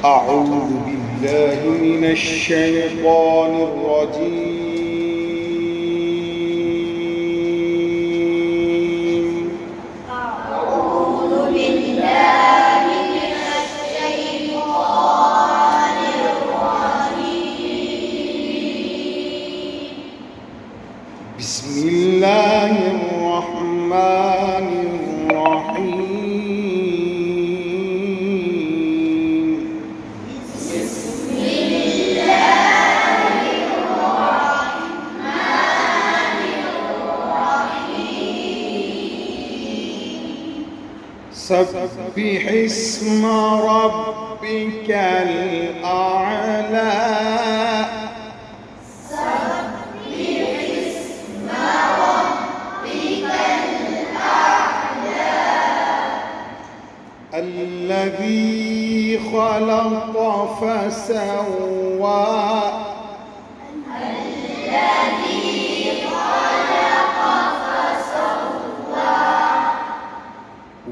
أعوذ بالله من الشيطان الرجيم. أعوذ بالله من الشيطان الرجيم. بسم الله الرحمن الرحيم. سبح اسم ربك الأعلى. سبح اسم ربك الأعلى. الذي خلق فسوى.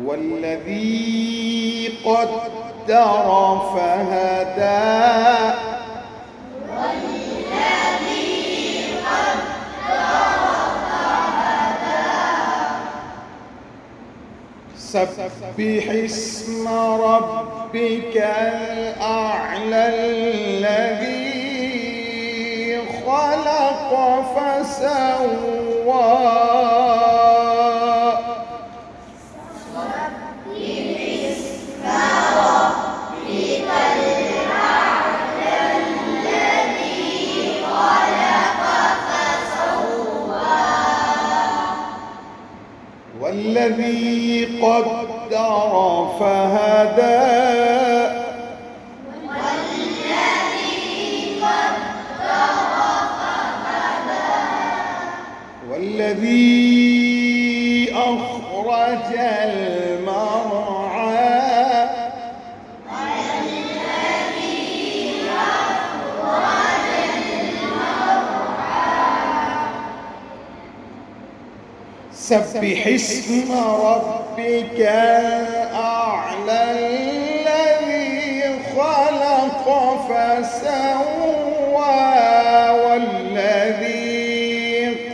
والذي قدر فهدى. سبح اسم ربك الأعلى الذي خلق فسوى. والذي قدر فهدى. والذي أخرج المرعى. سبح اسم ربك الأعلى الذي خلق فسوى. والذي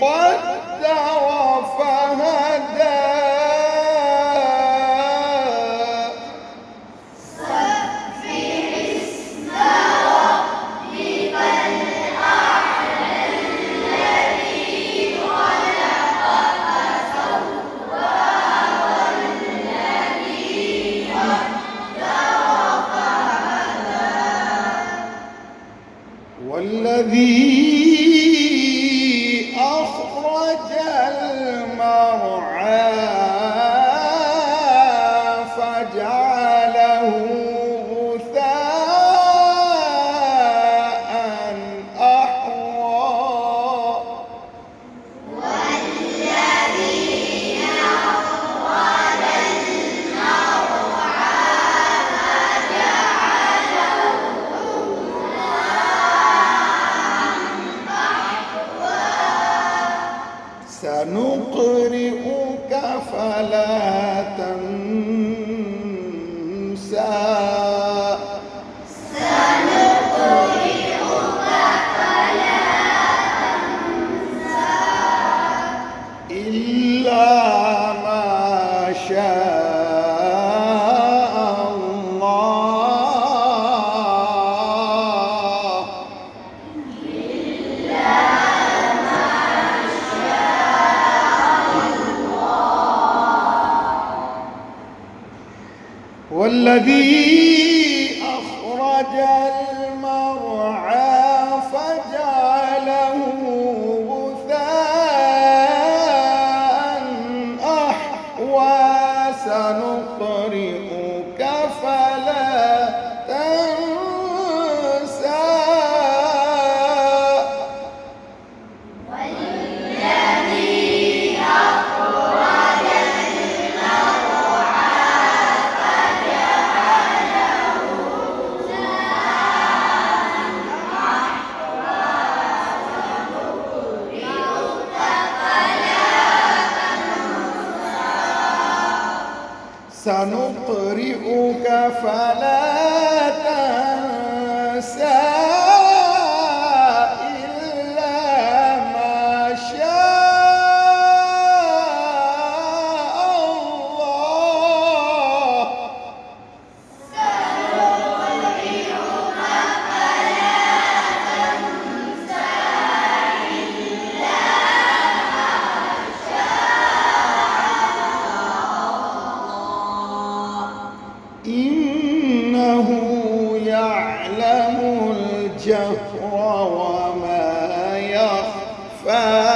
قدر فهدى. والذي أخرج المرعى فجعله غثاء أحوى. سنقرئك فلا تنسى. إلا ما شاء الله. والذي أخرج المرعى فجعله غثاء أحوى. سنقرئك فلا تنسى. سنقرئك فلا تنسى. إنه يعلم الجهر وما يخفى.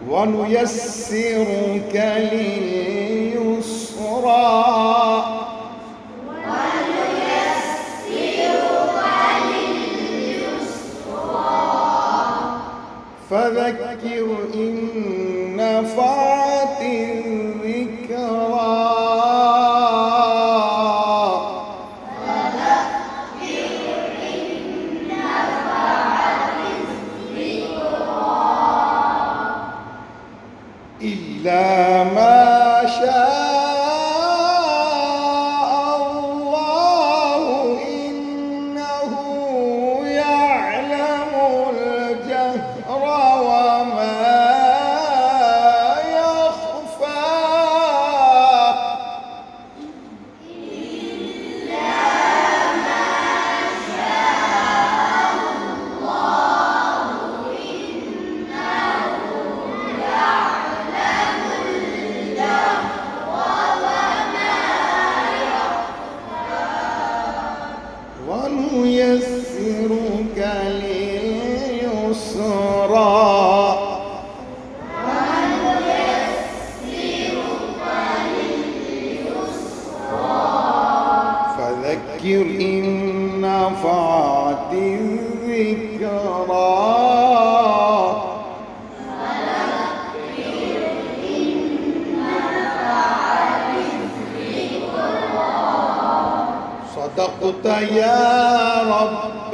ونيسرك لليسرى فذكر إن نفعت الذكرى. إلا ما شاء الله إنه يعلم الجهر وما يخفى. ونيسرك لليسرى فذكر إن نفعت الذكرى. صدقت يا رب